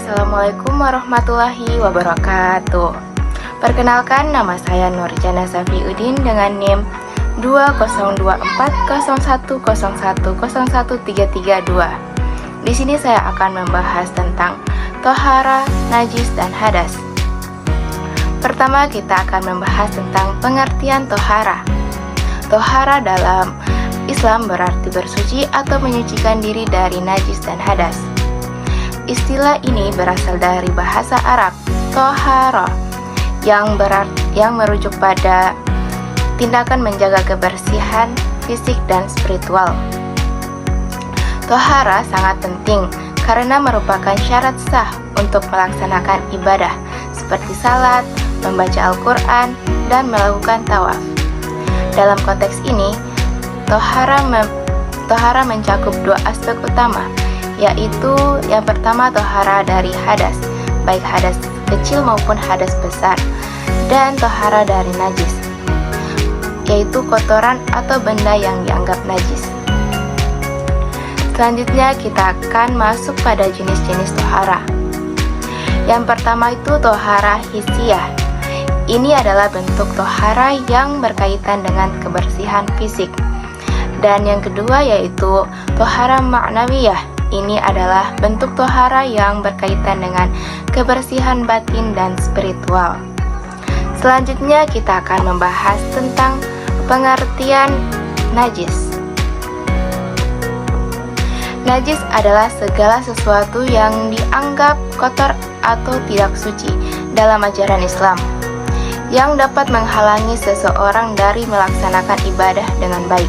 Assalamualaikum warahmatullahi wabarakatuh. Perkenalkan, nama saya Nurjana Safiuddin dengan NIM 20240101013332. Di sini saya akan membahas tentang tohara, najis, dan hadas. Pertama, kita akan membahas tentang pengertian tohara. Tohara dalam Islam berarti bersuci atau menyucikan diri dari najis dan hadas. Istilah ini berasal dari bahasa Arab tohara yang merujuk pada tindakan menjaga kebersihan fisik dan spiritual. Tohara sangat penting karena merupakan syarat sah untuk melaksanakan ibadah seperti salat, membaca Al-Quran, dan melakukan tawaf. Dalam konteks ini, tohara mencakup dua aspek utama, yaitu yang pertama tohara dari hadas, baik hadas kecil maupun hadas besar, dan tohara dari najis, yaitu kotoran atau benda yang dianggap najis. Selanjutnya kita akan masuk pada jenis-jenis tohara. Yang pertama itu tohara hissiyah. Ini adalah bentuk tohara yang berkaitan dengan kebersihan fisik. Dan yang kedua yaitu tohara ma'nawiyah. Ini adalah bentuk tohara yang berkaitan dengan kebersihan batin dan spiritual. Selanjutnya kita akan membahas tentang pengertian najis. Najis adalah segala sesuatu yang dianggap kotor atau tidak suci dalam ajaran Islam, yang dapat menghalangi seseorang dari melaksanakan ibadah dengan baik.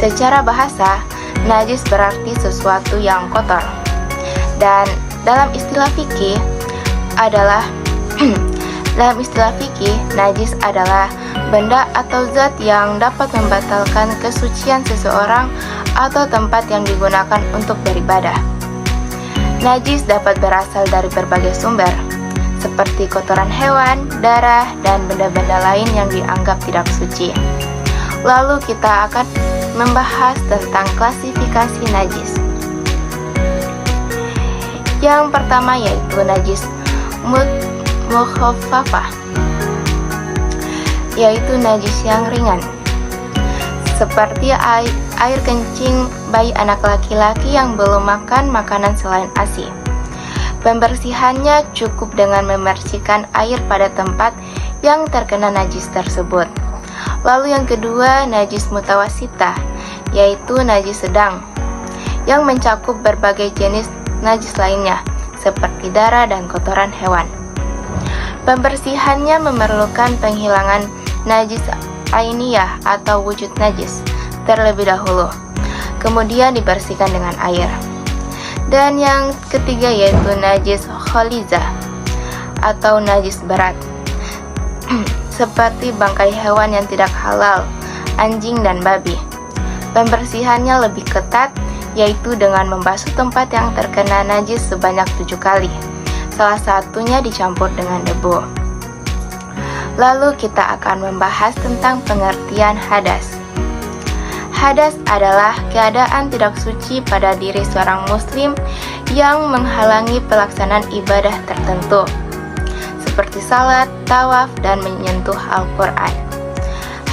Secara bahasa, najis berarti sesuatu yang kotor. Dan dalam istilah fikih najis adalah benda atau zat yang dapat membatalkan kesucian seseorang atau tempat yang digunakan untuk beribadah. Najis dapat berasal dari berbagai sumber, seperti kotoran hewan, darah, dan benda-benda lain yang dianggap tidak suci. Lalu kita akan membahas tentang klasifikasi najis. Yang pertama yaitu najis mukhaffafah, yaitu najis yang ringan, seperti air kencing bayi anak laki-laki yang belum makan makanan selain ASI. Pembersihannya cukup dengan membersihkan air pada tempat yang terkena najis tersebut. Lalu yang kedua, najis mutawasitah, yaitu najis sedang, yang mencakup berbagai jenis najis lainnya, seperti darah dan kotoran hewan. Pembersihannya memerlukan penghilangan najis ainiyah atau wujud najis terlebih dahulu, kemudian dibersihkan dengan air. Dan yang ketiga yaitu najis khalizah atau najis berat, seperti bangkai hewan yang tidak halal, anjing dan babi. Pembersihannya lebih ketat, yaitu dengan membasuh tempat yang terkena najis sebanyak 7 kali. Salah satunya dicampur dengan debu. Lalu kita akan membahas tentang pengertian hadas. Hadas adalah keadaan tidak suci pada diri seorang muslim yang menghalangi pelaksanaan ibadah tertentu, seperti salat, tawaf, dan menyentuh Al-Quran.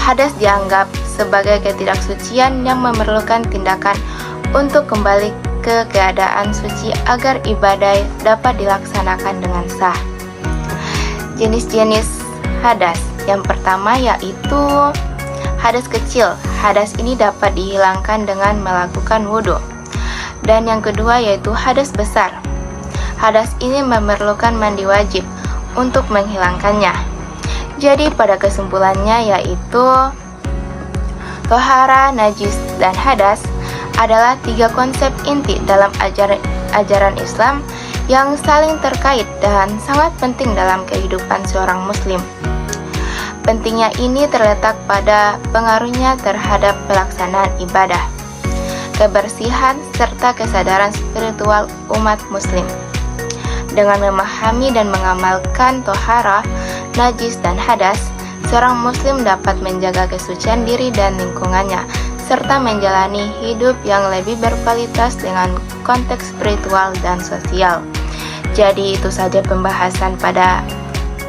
Hadas dianggap sebagai ketidaksucian yang memerlukan tindakan untuk kembali ke keadaan suci agar ibadah dapat dilaksanakan dengan sah. Jenis-jenis hadas. Yang pertama yaitu hadas kecil. Hadas ini dapat dihilangkan dengan melakukan wudhu. Dan yang kedua yaitu hadas besar. Hadas ini memerlukan mandi wajib untuk menghilangkannya. Jadi pada kesimpulannya yaitu tohara, najis, dan hadas adalah 3 konsep inti dalam ajaran Islam yang saling terkait dan sangat penting dalam kehidupan seorang muslim. Pentingnya ini terletak pada pengaruhnya terhadap pelaksanaan ibadah, kebersihan, serta kesadaran spiritual umat muslim. Dengan memahami dan mengamalkan tohara, najis, dan hadas, seorang muslim dapat menjaga kesucian diri dan lingkungannya, serta menjalani hidup yang lebih berkualitas dengan konteks spiritual dan sosial. Jadi itu saja pembahasan pada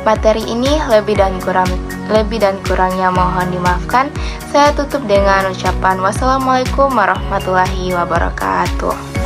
materi ini, lebih dan kurangnya mohon dimaafkan. Saya tutup dengan ucapan wassalamualaikum warahmatullahi wabarakatuh.